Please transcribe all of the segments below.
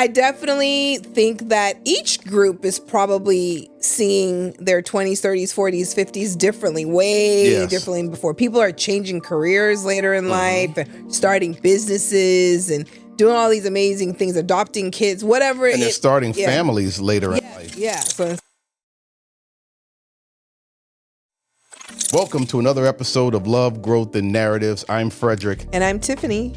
I definitely think that each group is probably seeing their 20s, 30s, 40s, 50s differently, way differently than before. People are changing careers later in life, and starting businesses and doing all these amazing things, adopting kids, whatever. And they're starting families later in life. Yeah. So welcome to another episode of Love, Growth, and Narratives. I'm Frederick. And I'm Tiffany.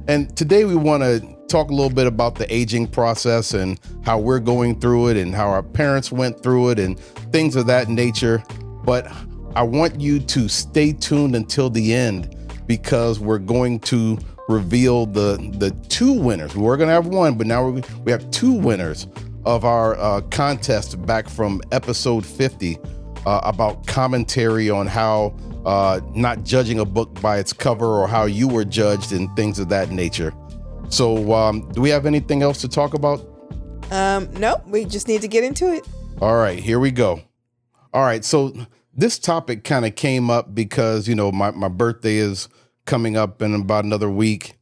And today we want to talk a little bit about the aging process and how we're going through it and how our parents went through it and things of that nature. But I want you to stay tuned until the end because we're going to reveal the two winners. We were going to have one, but now we have two winners of our contest back from episode 50 about commentary on how not judging a book by its cover or how you were judged and things of that nature. So do we have anything else to talk about? No, we just need to get into it. All right, here we go. All right, so this topic kind of came up because, you know, my birthday is coming up in about another week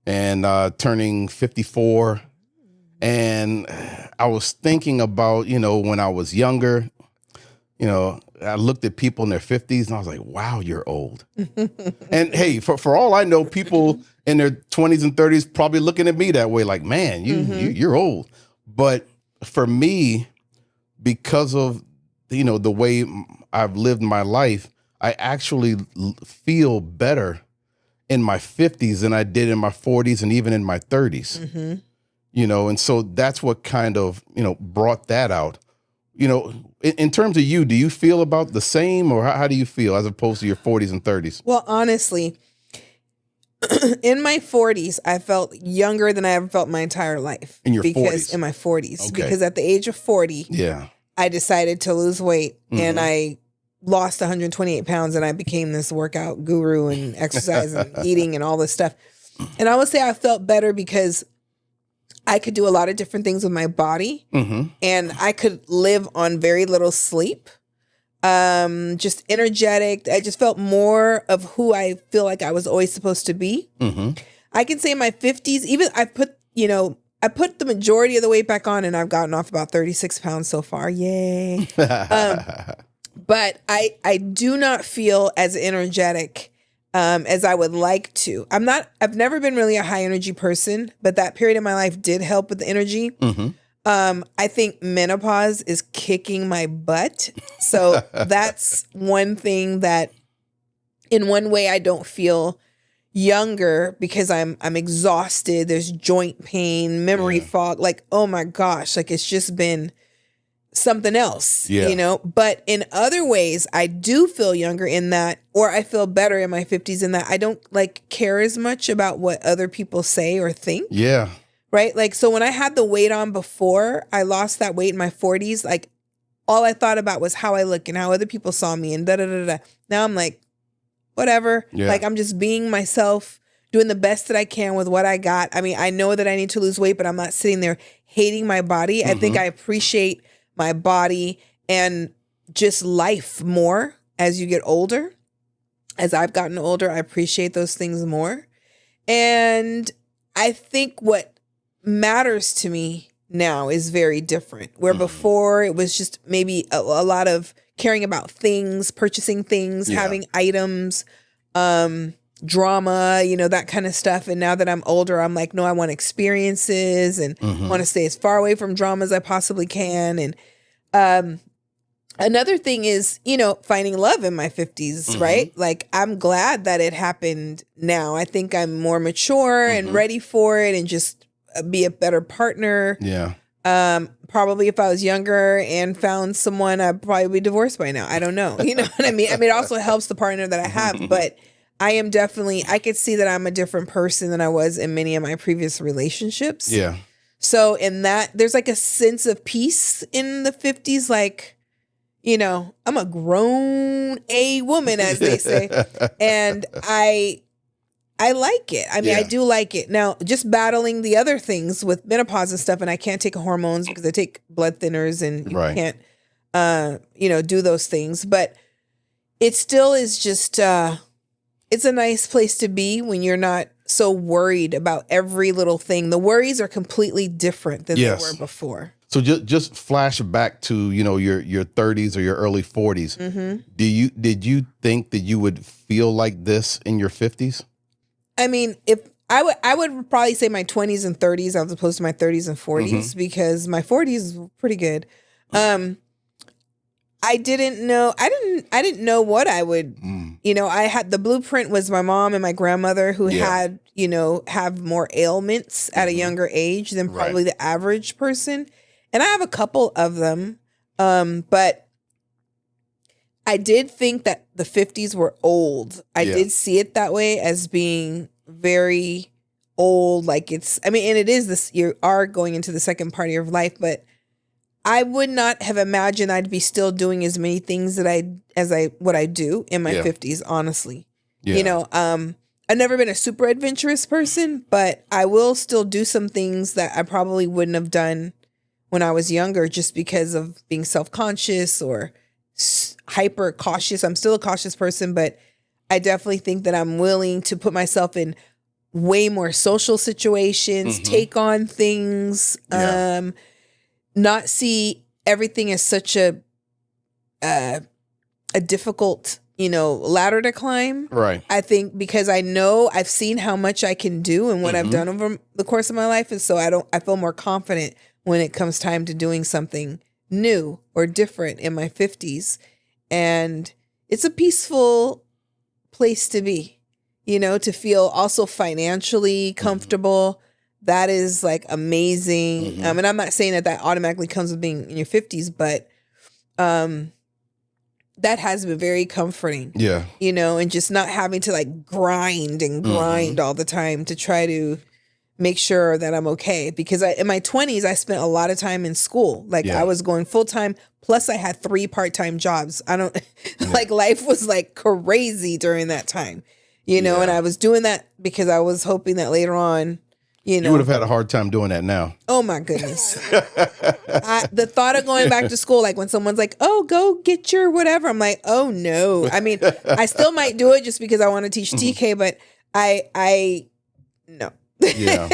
and turning 54. And I was thinking about, you know, when I was younger, you know, I looked at people in their 50s and I was like, wow, you're old. And hey, for all I know, people in their 20s and 30s probably looking at me that way, like, man, you're old. But for me, because of, you know, the way I've lived my life, I actually feel better in my 50s than I did in my 40s and even in my 30s. You know, and so that's what kind of, you know, brought that out. You know, in terms of you, do you feel about the same or how do you feel as opposed to your 40s and 30s? Well, honestly, in my 40s, I felt younger than I ever felt my entire life. In your 40s? In my 40s. Okay. Because at the age of 40, I decided to lose weight and I lost 128 pounds and I became this workout guru and exercise and eating and all this stuff. And I would say I felt better because I could do a lot of different things with my body and I could live on very little sleep. Just energetic. I just felt more of who I feel like I was always supposed to be. I can say in my 50s, even I put the majority of the weight back on and I've gotten off about 36 pounds so far. Yay. But I do not feel as energetic as I would like to. I've never been really a high energy person, but that period in my life did help with the energy. I think menopause is kicking my butt. So that's one thing that in one way I don't feel younger because I'm exhausted. There's joint pain, memory fog. Like, oh my gosh, like it's just been something else, you know? But in other ways, I do feel younger in that, or I feel better in my 50s in that I don't like care as much about what other people say or think. Yeah. Right? Like, so when I had the weight on before I lost that weight in my 40s, like all I thought about was how I look and how other people saw me and da-da-da-da. Now I'm like, whatever. Yeah. Like I'm just being myself, doing the best that I can with what I got. I mean, I know that I need to lose weight, but I'm not sitting there hating my body. I think I appreciate my body and just life more as you get older. As I've gotten older, I appreciate those things more. And I think what matters to me now is very different. Where before it was just maybe a lot of caring about things, purchasing things, having items, drama, you know, that kind of stuff. And now that I'm older, I'm like, no, I want experiences and want to stay as far away from drama as I possibly can. And another thing is, you know, finding love in my 50s, right? Like, I'm glad that it happened now. I think I'm more mature and ready for it and just be a better partner. Yeah. Probably if I was younger and found someone, I'd probably be divorced by now. I don't know. You know what I mean? I mean, it also helps the partner that I have, but I am definitely, I could see that I'm a different person than I was in many of my previous relationships. Yeah. So in that, there's like a sense of peace in the 50s, like, you know, I'm a grown A woman, as they say. And I like it. I mean, I do like it. Now, just battling the other things with menopause and stuff, and I can't take hormones because I take blood thinners and you can't, you know, do those things. But it still is just, it's a nice place to be when you're not so worried about every little thing. The worries are completely different than they were before. So just flash back to, your 30s or your early 40s. Mm-hmm. Did you think that you would feel like this in your 50s? I mean, if I would probably say my 20s and 30s as opposed to my 30s and 40s, because my 40s were pretty good. I didn't know what I would, I had, the blueprint was my mom and my grandmother who had, have more ailments at a younger age than probably the average person. And I have a couple of them. But I did think that the 50s were old. I did see it that way, as being very old. Like and it is this, you are going into the second part of your life, but I would not have imagined I'd be still doing as many things what I do in my 50s, honestly. Yeah. I've never been a super adventurous person, but I will still do some things that I probably wouldn't have done when I was younger, just because of being self-conscious or hyper cautious. I'm still a cautious person, but I definitely think that I'm willing to put myself in way more social situations, take on things, not see everything as such a difficult, ladder to climb. Right. I think because I know I've seen how much I can do and what I've done over the course of my life. And so I feel more confident when it comes time to doing something new or different in my 50s. And it's a peaceful place to be, to feel also financially comfortable. That is like amazing. And I'm not saying that automatically comes with being in your 50s, but that has been very comforting. Yeah. And just not having to like grind all the time to try to make sure that I'm okay. Because in my 20s, I spent a lot of time in school. Like I was going full time. Plus I had 3 part-time jobs. Like life was like crazy during that time, and I was doing that because I was hoping that later on, you would have had a hard time doing that now. Oh my goodness. The thought of going back to school, like when someone's like, oh, go get your whatever. I'm like, oh no. I mean, I still might do it just because I want to teach TK, but no. Yeah.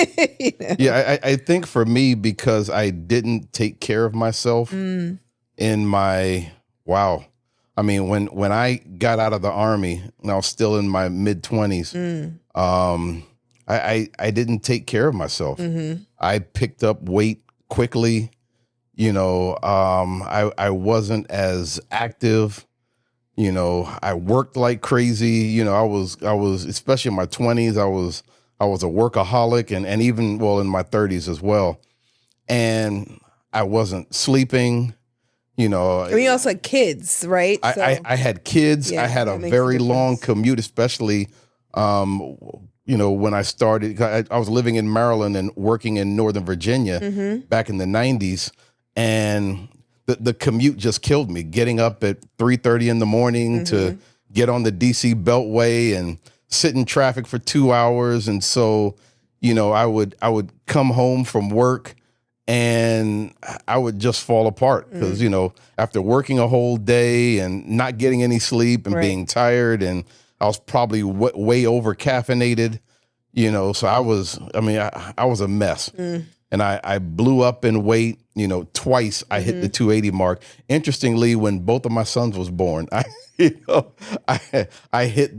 Yeah. I think for me, because I didn't take care of myself in my, I mean, when I got out of the Army and I was still in my mid 20s, I didn't take care of myself. I picked up weight quickly. I wasn't as active. I worked like crazy. I was especially in my 20s, I was a workaholic, and even in my 30s as well. And I wasn't sleeping. You also had kids, right? I had kids. I had a very long commute, especially when I started. I was living in Maryland and working in Northern Virginia back in the 90s, and the commute just killed me. Getting up at 3:30 in the morning to get on the DC Beltway and sit in traffic for 2 hours. And so, I would come home from work and I would just fall apart because, after working a whole day and not getting any sleep and being tired, and I was probably way over caffeinated, so I was a mess. And I blew up in weight, twice I hit the 280 mark. Interestingly, when both of my sons was born, I hit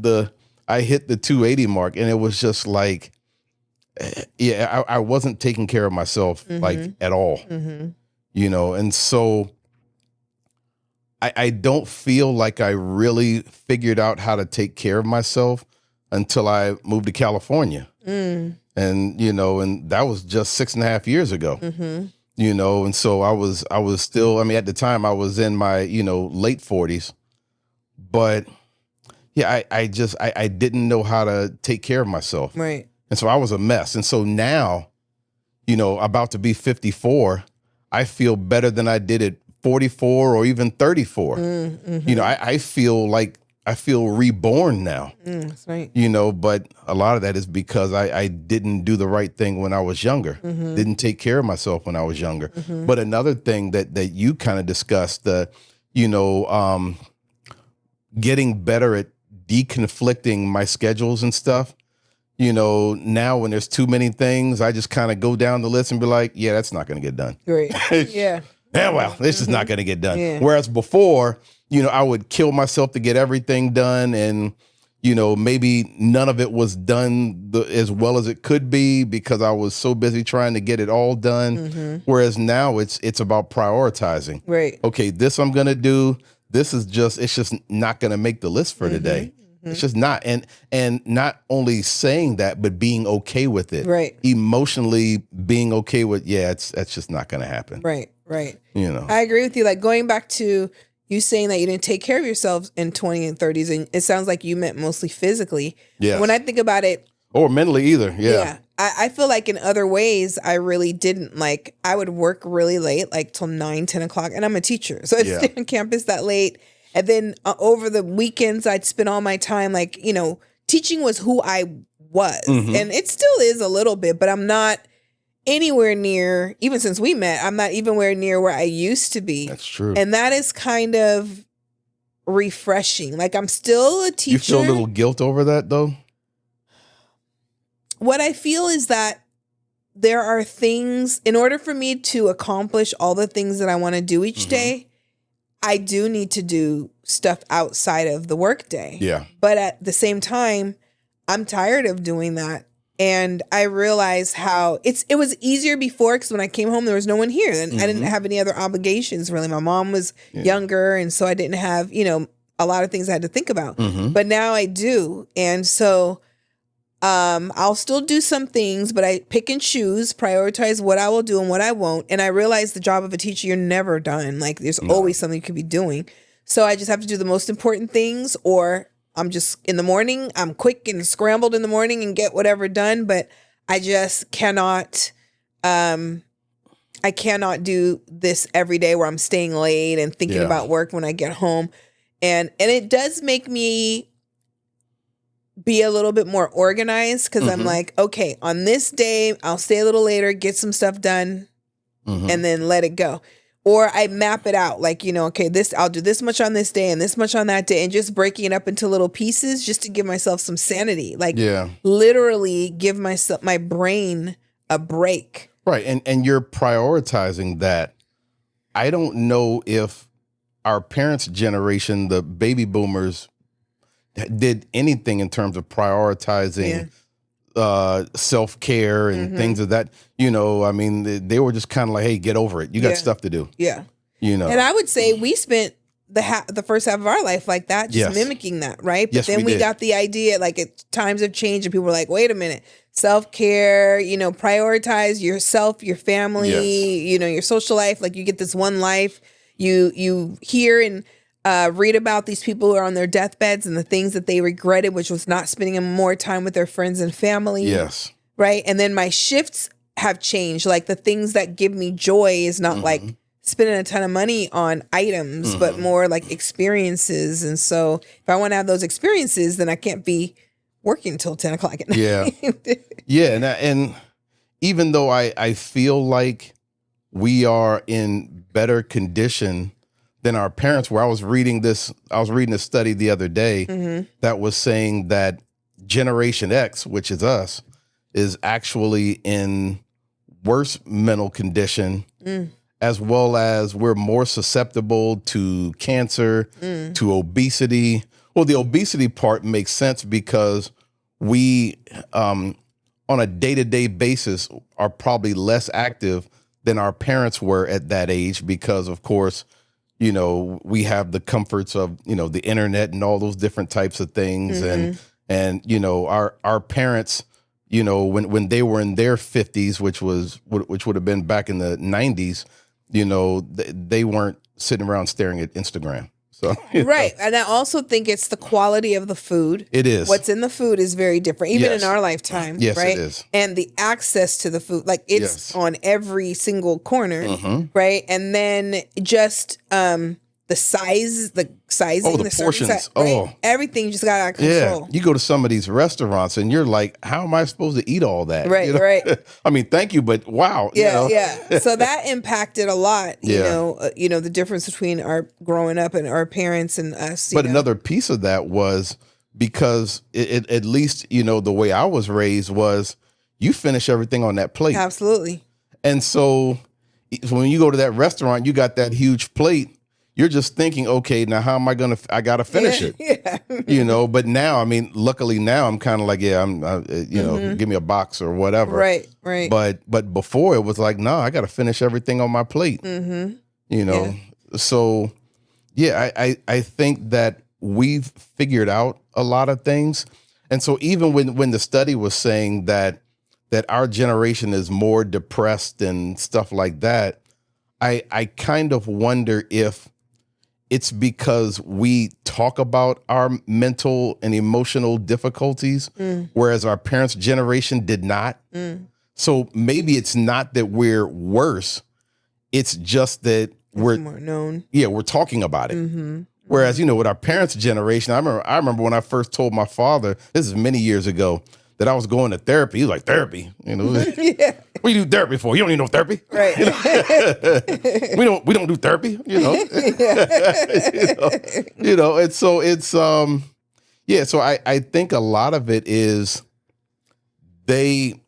the 280 mark, and it was just like, I wasn't taking care of myself like at all, and so I don't feel like I really figured out how to take care of myself until I moved to California. And, and that was just 6.5 years ago, and so I was still, at the time I was in my, late 40s, but yeah, I didn't know how to take care of myself. Right. And so I was a mess. And so now, about to be 54, I feel better than I did at 44 or even 34. I feel reborn now. That's right. But a lot of that is because I didn't do the right thing when I was younger. Didn't take care of myself when I was younger. But another thing that you kind of discussed, getting better at deconflicting my schedules and stuff. now when there's too many things, I just kind of go down the list and be like, yeah, that's not going to get done. Great. Yeah. Yeah, well, this is not going to get done. Yeah. Whereas before, I would kill myself to get everything done, and maybe none of it was done as well as it could be because I was so busy trying to get it all done. Whereas now it's about prioritizing. Right. Okay, this I'm going to do. It's just not going to make the list for today. It's just not. And not only saying that, but being okay with it. Right. Emotionally being okay with, that's just not going to happen. Right. Right. I agree with you. Like going back to you saying that you didn't take care of yourself in 20 and 30s, and it sounds like you meant mostly physically. Yeah. When I think about it. Or mentally either. Yeah. I feel like in other ways, I really didn't. Like I would work really late, like till 9, 10 o'clock. And I'm a teacher. So I'd stay on campus that late. And then over the weekends, I'd spend all my time teaching was who I was. And it still is a little bit, but I'm not anywhere near, even since we met, I'm not even near where I used to be. That's true. And that is kind of refreshing. Like I'm still a teacher. You feel a little guilt over that though? What I feel is that there are things, in order for me to accomplish all the things that I want to do each day, I do need to do stuff outside of the workday. Yeah. But at the same time, I'm tired of doing that. And I realized how it was easier before because when I came home, there was no one here. And I didn't have any other obligations, really. My mom was younger. And so I didn't have, a lot of things I had to think about. But now I do. And so I'll still do some things, but I pick and choose, prioritize what I will do and what I won't. And I realize the job of a teacher, you're never done. Like there's always something you could be doing. So I just have to do the most important things, or I'm just in the morning, I'm quick and scrambled in the morning and get whatever done. But I just cannot, I cannot do this every day where I'm staying late and thinking about work when I get home. And it does make me be a little bit more organized because I'm like, okay, on this day, I'll stay a little later, get some stuff done, and then let it go. Or I map it out like, okay, I'll do this much on this day and this much on that day, and just breaking it up into little pieces just to give myself some sanity. Like literally give my brain a break. Right. And you're prioritizing that. I don't know if our parents' generation, the baby boomers, did anything in terms of prioritizing self-care and things of that. I mean, they were just kind of like, hey, get over it. You got stuff to do. Yeah. And I would say we spent the first half of our life like that, just mimicking that, right? But then we got the idea, like times have changed and people were like, wait a minute, self-care, prioritize yourself, your family, your social life. Like you get this one life. You hear and read about these people who are on their deathbeds and the things that they regretted, which was not spending more time with their friends and family. Yes. Right. And then my shifts have changed. Like the things that give me joy is not like spending a ton of money on items, but more like experiences. And so if I want to have those experiences, then I can't be working until 10 o'clock at night. Yeah. And even though I feel like we are in better condition than our parents were. I was reading a study the other day that was saying that Generation X, which is us, is actually in worse mental condition, as well as we're more susceptible to cancer, to obesity. Well, the obesity part makes sense because we, on a day-to-day basis, are probably less active than our parents were at that age because, of course, we have the comforts of, the internet and all those different types of things. And our parents, when they were in their 50s, which would have been back in the 90s, they weren't sitting around staring at Instagram. So right. And I also think it's the quality of the food. It is. What's in the food is very different, even in our lifetime. Yes, right? it is. And the access to the food, like it's on every single corner, right? And then just the sizing, the portions. Size, right? Everything just got out of control. Yeah. You go to some of these restaurants and you're like, how am I supposed to eat all that? Right, right. I mean, thank you, but wow. Yeah. So that impacted a lot, you know, the difference between our growing up and our parents and us. But another piece of that was because at least, the way I was raised was you finish everything on that plate. Absolutely. And so when you go to that restaurant, you got that huge plate. You're just thinking, okay, now how am I I got to finish it. Yeah. But now, luckily now I'm kind of like, give me a box or whatever. Right. But before it was like, no, I got to finish everything on my plate. So I think that we've figured out a lot of things. And so even when the study was saying that our generation is more depressed and stuff like that, I kind of wonder if it's because we talk about our mental and emotional difficulties, whereas our parents' generation did not. So maybe it's not that we're worse. It's just that we're more known. Yeah, we're talking about it. Whereas, with our parents' generation, I remember when I first told my father, this is many years ago, that I was going to therapy. He was like, therapy? Yeah. What do you do therapy for? You don't need no therapy. Right. We don't do therapy, and so it's so I think a lot of it is they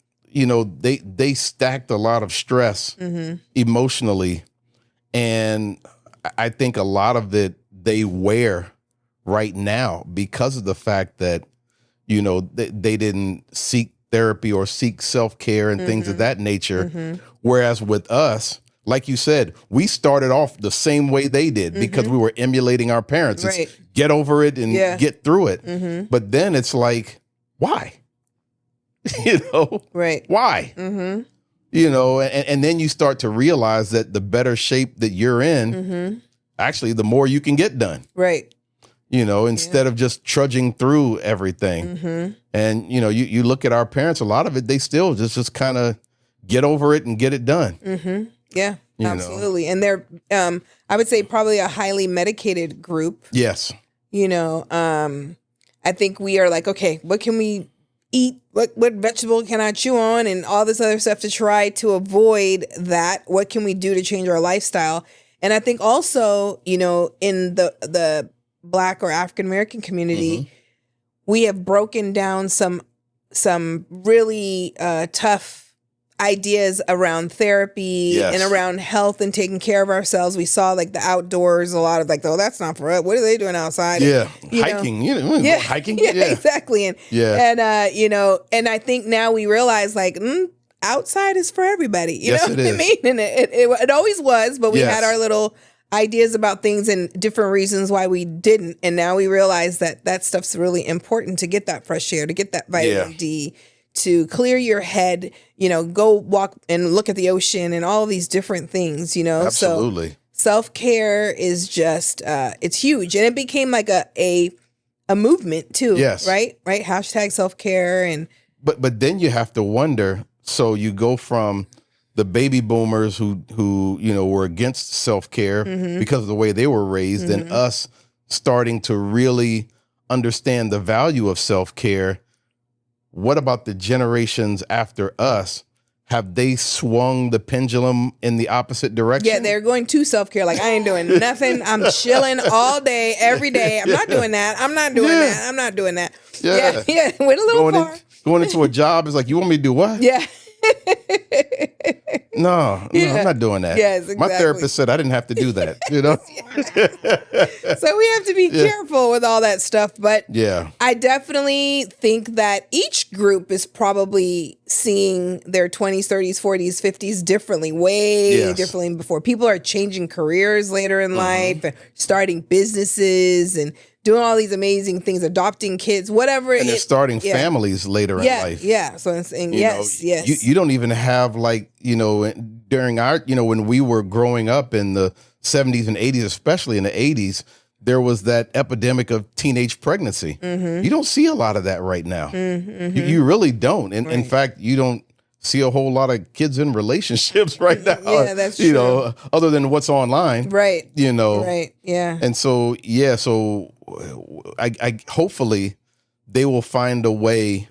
stacked a lot of stress emotionally, and I think a lot of it they wear right now because of the fact that they didn't seek therapy or seek self-care and things of that nature. Whereas with us, like you said, we started off the same way they did because we were emulating our parents. Right. It's get over it and get through it. But then it's like, why? Right. Why? And then you start to realize that the better shape that you're in, actually, the more you can get done. Right. Instead of just trudging through everything. And, you look at our parents, a lot of it, they still just kind of get over it and get it done. Yeah, absolutely. And they're, I would say probably a highly medicated group. Yes. I think we are like, okay, what can we eat? What vegetable can I chew on? And all this other stuff to try to avoid that. What can we do to change our lifestyle? And I think also, in the Black or African American community, we have broken down some really tough ideas around therapy and around health and taking care of ourselves. We saw like the outdoors, a lot of like, oh, that's not for us. What are they doing outside? Yeah, hiking. Hiking. Yeah, exactly. And and I think now we realize like, outside is for everybody. You know what I mean? And it always was, but we had our little ideas about things and different reasons why we didn't. And now we realize that stuff's really important to get that fresh air, to get that vitamin D, to clear your head, go walk and look at the ocean and all these different things, Absolutely. So self-care is just, it's huge. And it became like a movement too. Yes. Right. Hashtag self-care. But then you have to wonder, so you go from the baby boomers who were against self-care because of the way they were raised, and us starting to really understand the value of self-care. What about the generations after us? Have they swung the pendulum in the opposite direction? Yeah, they're going to self-care. Like, I ain't doing nothing. I'm chilling all day, every day. I'm not doing that. I'm not doing that. I'm not doing that. Yeah. Went a little far. Going into a job is like, you want me to do what? Yeah. No, I'm not doing that. Yes, exactly. My therapist said I didn't have to do that, So we have to be careful with all that stuff. But yeah, I definitely think that each group is probably seeing their 20s, 30s, 40s, 50s differently, way differently than before. People are changing careers later in life, and starting businesses and doing all these amazing things, adopting kids, whatever. And they're starting families later in life. Yeah. So I'm saying, yes. You don't even have during our, when we were growing up in the 70s and 80s, especially in the 80s, there was that epidemic of teenage pregnancy. You don't see a lot of that right now. You really don't. And in fact, you don't see a whole lot of kids in relationships right now. Yeah, that's true. Other than what's online. Right. Right. Yeah. And so, I hopefully they will find a way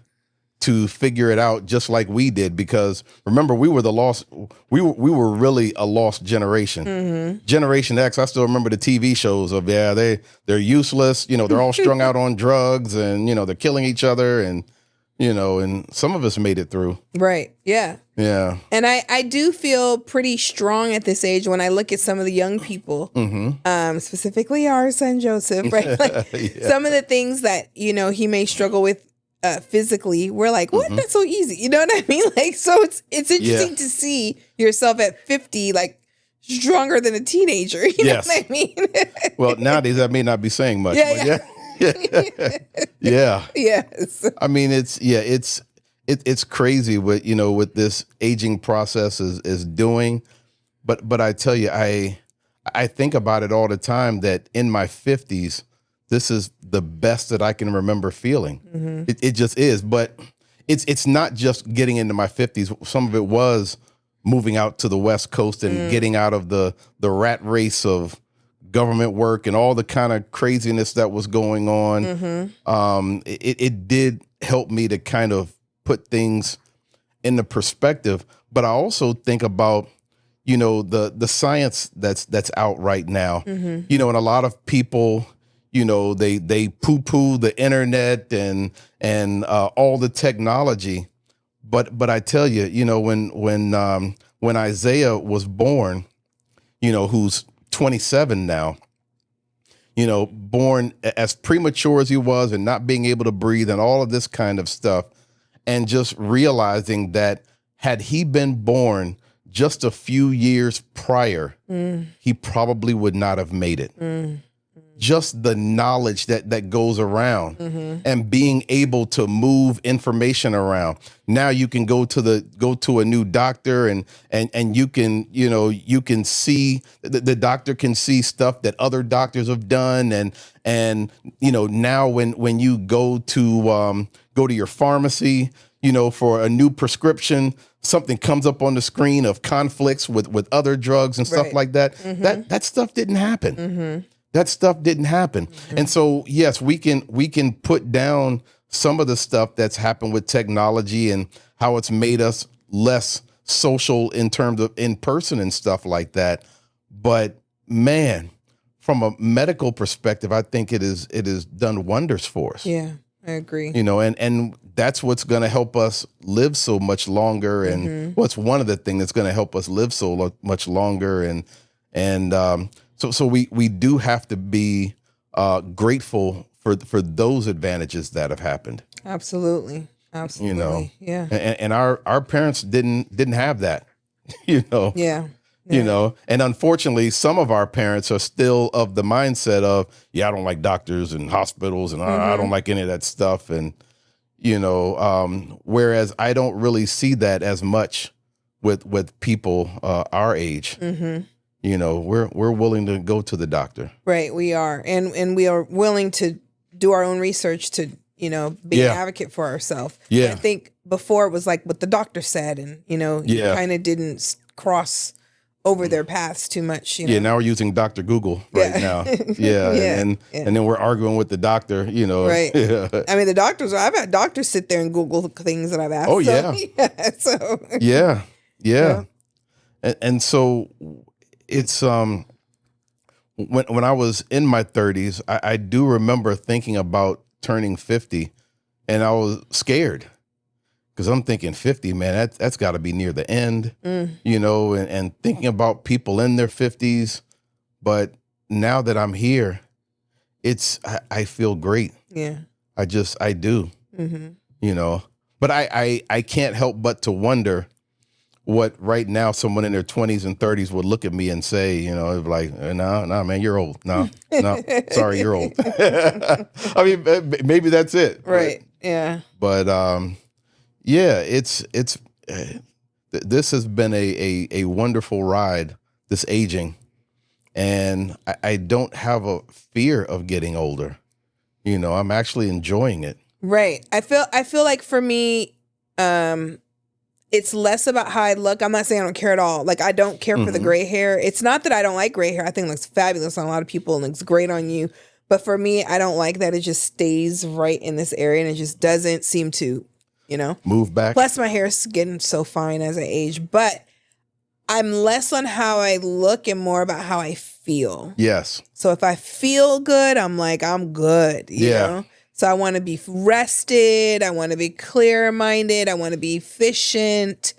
to figure it out just like we did, because remember, we were really a lost generation. Generation X, I still remember the TV shows of, they're useless, they're all strung out on drugs, and they're killing each other, and and some of us made it through. Right. Yeah. Yeah. And I do feel pretty strong at this age when I look at some of the young people, specifically our son Joseph, right? Like some of the things that, he may struggle with physically, we're like, what? That's so easy. You know what I mean? Like, so it's interesting to see yourself at 50, like stronger than a teenager. You know what I mean? Well, nowadays that may not be saying much. Yeah. Yeah. Yes. I mean, it's crazy what, what this aging process is doing. But I tell you, I think about it all the time that in my 50s, this is the best that I can remember feeling. It just is. But it's not just getting into my 50s. Some of it was moving out to the West Coast and getting out of the rat race of government work and all the kind of craziness that was going on. It did help me to kind of put things into perspective. But I also think about, the science that's out right now, and a lot of people, they poo-poo the internet and all the technology. But I tell you, when Isaiah was born, who's 27 now, born as premature as he was and not being able to breathe and all of this kind of stuff, and just realizing that had he been born just a few years prior, he probably would not have made it. Just the knowledge that goes around and being able to move information around. Now you can go to a new doctor and you can, you can see the doctor can see stuff that other doctors have done. And now when you go to your pharmacy, for a new prescription, something comes up on the screen of conflicts with other drugs and stuff like that. That stuff didn't happen. That stuff didn't happen. And so, yes, we can put down some of the stuff that's happened with technology and how it's made us less social in terms of in person and stuff like that. But man, from a medical perspective, I think it is done wonders for us. Yeah, I agree. And that's what's going to help us live so much longer. And what's one of the things that's going to help us live so much longer. So we do have to be grateful for those advantages that have happened. Absolutely. Yeah. And our parents didn't have that, Yeah. And unfortunately, some of our parents are still of the mindset of, I don't like doctors and hospitals and I don't like any of that stuff. And, whereas I don't really see that as much with people our age. We're willing to go to the doctor. Right, we are. And we are willing to do our own research to, be an advocate for ourselves. Yeah. I think before it was like what the doctor said and, you kind of didn't cross over their paths too much. Yeah, now we're using Dr. Google right now. Yeah. And then we're arguing with the doctor, Right. I mean, I've had doctors sit there and Google things that I've asked. Oh, yeah. Yeah. And so it's when I was in my 30s, I do remember thinking about turning 50, and I was scared because I'm thinking 50, man, that's got to be near the end, and thinking about people in their 50s. But now that I'm here, I feel great. Yeah, I do. But I can't help but to wonder what right now someone in their 20s and 30s would look at me and say, like, no, man, you're old. No, sorry, you're old. I mean, maybe that's it. Right. Yeah. But this has been a wonderful ride, this aging, and I don't have a fear of getting older. I'm actually enjoying it. Right. I feel like for me, it's less about how I look. I'm not saying I don't care at all. Like, I don't care for the gray hair. It's not that I don't like gray hair. I think it looks fabulous on a lot of people and looks great on you. But for me, I don't like that it just stays right in this area and it just doesn't seem to, Move back. Plus my hair's getting so fine as I age, but I'm less on how I look and more about how I feel. Yes. So if I feel good, I'm like, I'm good, you know? So I want to be rested. I want to be clear-minded. I want to be efficient.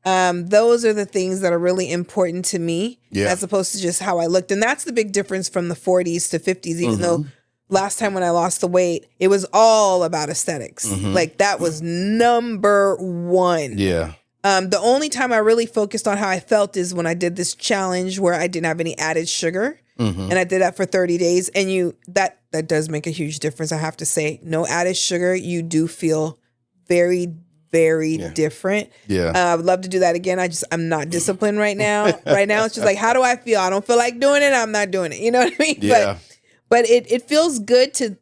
Those are the things that are really important to me as opposed to just how I looked. And that's the big difference from the 40s to 50s, even though last time when I lost the weight, it was all about aesthetics. Like that was number one. Yeah. The only time I really focused on how I felt is when I did this challenge where I didn't have any added sugar. And I did that for 30 days. And that does make a huge difference, I have to say. No added sugar. You do feel very, very different. Yeah. I would love to do that again. I'm not disciplined right now. Right now, it's just like, how do I feel? I don't feel like doing it. I'm not doing it. You know what I mean? Yeah. But it feels good to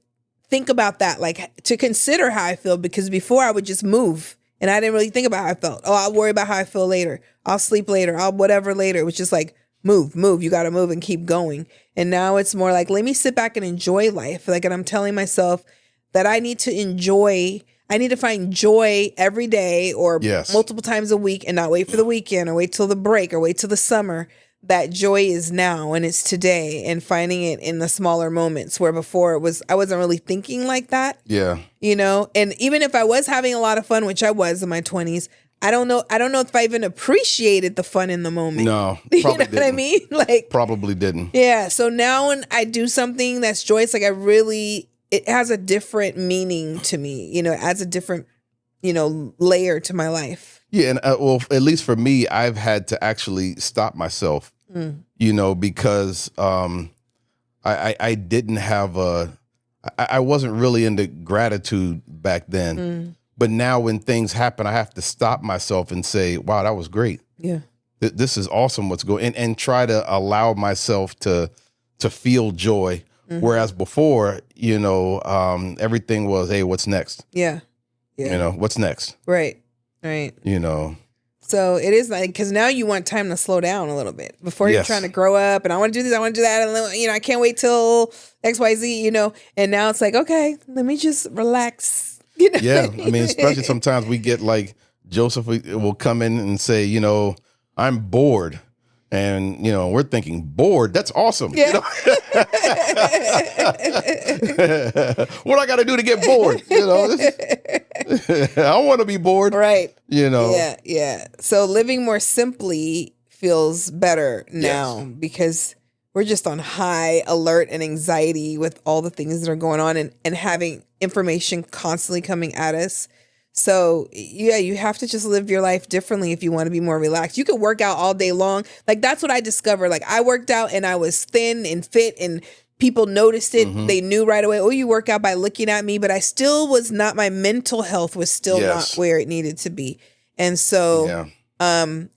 think about that, like to consider how I feel, because before I would just move and I didn't really think about how I felt. Oh, I'll worry about how I feel later. I'll sleep later. I'll whatever later. It was just like, move. You got to move and keep going. And now it's more like, let me sit back and enjoy life. Like, and I'm telling myself that I need to find joy every day or multiple times a week and not wait for the weekend or wait till the break or wait till the summer. That joy is now and it's today, and finding it in the smaller moments where before I wasn't really thinking like that. Yeah. And even if I was having a lot of fun, which I was in my 20s, I don't know if I even appreciated the fun in the moment. No, you know what I mean? Like probably didn't. Yeah. So now when I do something that's joyous, like it has a different meaning to me. It adds a different, layer to my life. Yeah, and well, at least for me, I've had to actually stop myself, because I didn't have I wasn't really into gratitude back then. But now when things happen, I have to stop myself and say, wow, that was great. Yeah. This is awesome what's going, and try to allow myself to feel joy. Whereas before, everything was, hey, what's next? Yeah. Yeah. What's next? Right. So it is like, because now you want time to slow down a little bit before you're trying to grow up, and I want to do this, I want to do that, and I can't wait till XYZ, and now it's like, okay, let me just relax. Yeah, I mean, especially sometimes we get like Joseph will come in and say, I'm bored. And, we're thinking, bored? That's awesome. Yeah. What I got to do to get bored? I want to be bored. Right. Yeah, yeah. So living more simply feels better now because we're just on high alert and anxiety with all the things that are going on and having information constantly coming at us. So yeah, you have to just live your life differently if you want to be more relaxed. You could work out all day long. Like that's what I discovered. Like I worked out and I was thin and fit and people noticed it. They knew right away, oh, you work out by looking at me, but I still was not, my mental health was still not where it needed to be. And so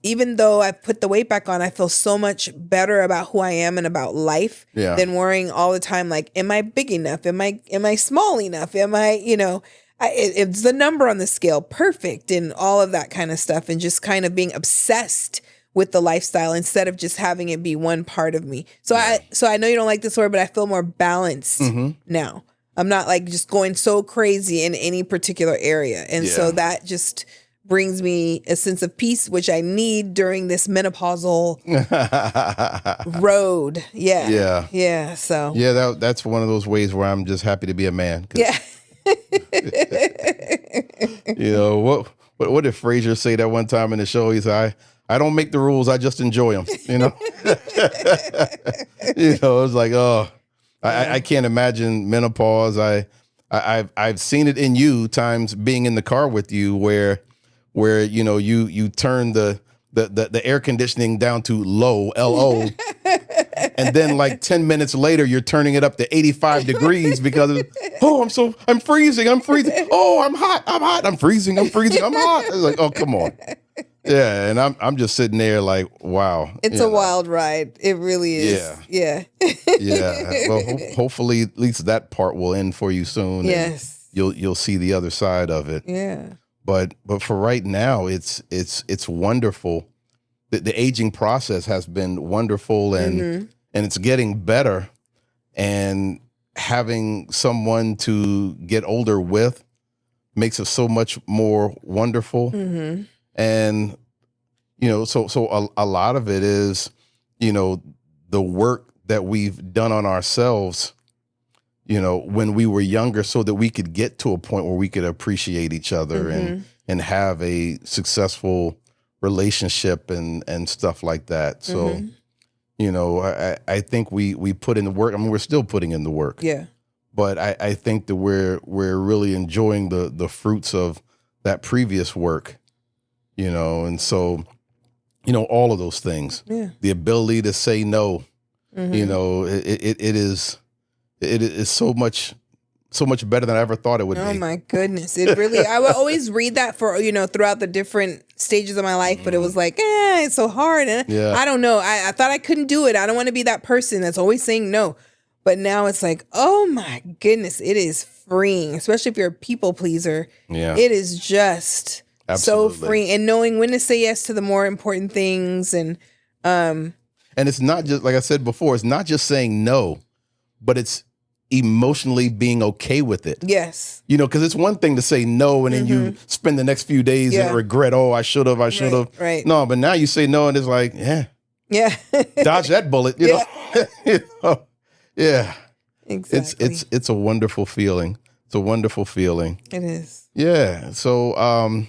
even though I put the weight back on, I feel so much better about who I am and about life than worrying all the time. Like, am I big enough? Am I small enough? Am I, it's the number on the scale perfect and all of that kind of stuff, and just kind of being obsessed with the lifestyle instead of just having it be one part of me. So I know you don't like this word, but I feel more balanced now. I'm not like just going so crazy in any particular area. And so that just brings me a sense of peace, which I need during this menopausal road. Yeah. Yeah. Yeah. So that's one of those ways where I'm just happy to be a man. Yeah. What did Frazier say that one time in the show? He said, I don't make the rules, I just enjoy them. It's like, I can't imagine menopause. I've seen it in you times being in the car with you where you turn the air conditioning down to low, LO. And then like 10 minutes later, you're turning it up to 85 degrees because I'm freezing. Oh, I'm hot. I'm freezing. I'm hot. It's like, oh, come on. Yeah. And I'm just sitting there like, wow. It's a wild ride. It really is. Yeah. Yeah. Well, hopefully at least that part will end for you soon. Yes. You'll see the other side of it. Yeah. But for right now, it's wonderful. The aging process has been wonderful, and it's getting better. And having someone to get older with makes it so much more wonderful. Mm-hmm. And, so a lot of it is, the work that we've done on ourselves, when we were younger, so that we could get to a point where we could appreciate each other Mm-hmm. and have a successful relationship and stuff like that. So, Mm-hmm. I think we put in the work. I mean, we're still putting in the work. Yeah. But I think that we're really enjoying the fruits of that previous work, and so, all of those things. Yeah. The ability to say no, Mm-hmm. it is so much better than I ever thought it would Oh be. my goodness. It really, I would always read that for, throughout the different stages of my life, but it was like, it's so hard. And Yeah. I don't know. I thought I couldn't do it. I don't want to be that person that's always saying no. But now it's like, oh my goodness, it is freeing, especially if you're a people pleaser. Yeah. It is just Absolutely. so freeing. And knowing when to say yes to the more important things. And it's not just, like I said before, it's not just saying no, but it's emotionally being okay with it. yes. Because it's one thing to say no and then you spend the next few days Yeah. and regret, I should have. Right. No, but now you say no and it's like, Yeah. dodge that bullet, know. Yeah. Exactly. It's a wonderful feeling. It's a wonderful feeling. It is. Yeah. So, I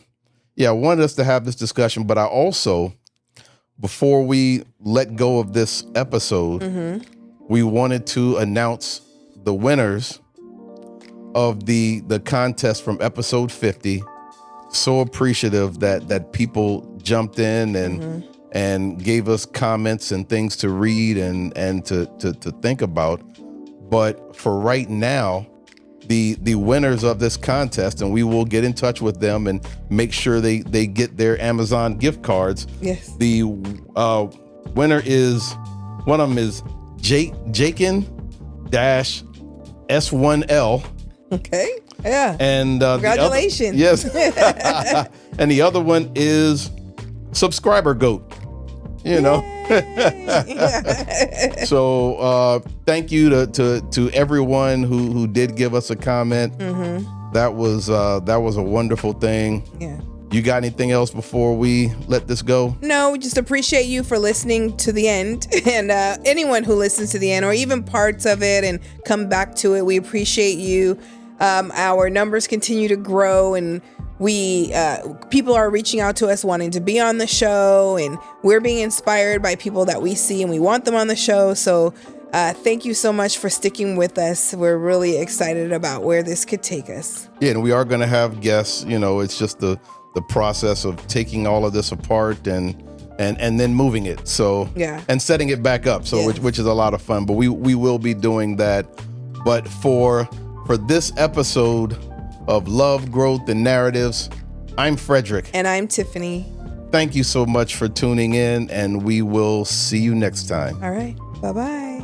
wanted us to have this discussion, but I also, before we let go of this episode, we wanted to announce the winners of the contest from episode 50. So appreciative that people jumped in and gave us comments and things to read and to think about. But for right now, the winners of this contest, and we will get in touch with them and make sure they get their Amazon gift cards. Yes. The winner is, one of them is Jakin-S1L. Okay. Yeah. And Congratulations. yes. And the other one is Subscriber Goat. So thank you to everyone who did give us a comment. That was a wonderful thing. Yeah. You got anything else before we let this go? No, we just appreciate you for listening to the end, and anyone who listens to the end or even parts of it and come back to it, we appreciate you. Our numbers continue to grow, and we people are reaching out to us wanting to be on the show, and we're being inspired by people that we see and we want them on the show. So thank you so much for sticking with us. We're really excited about where this could take us. Yeah, and we are going to have guests. It's just the process of taking all of this apart and then moving it. So Yeah. and setting it back up. So Yes. which is a lot of fun. But we will be doing that. But for this episode of Love, Growth, and Narratives, I'm Frederick. And I'm Tiffany. Thank you so much for tuning in, and we will see you next time. All right. Bye-bye.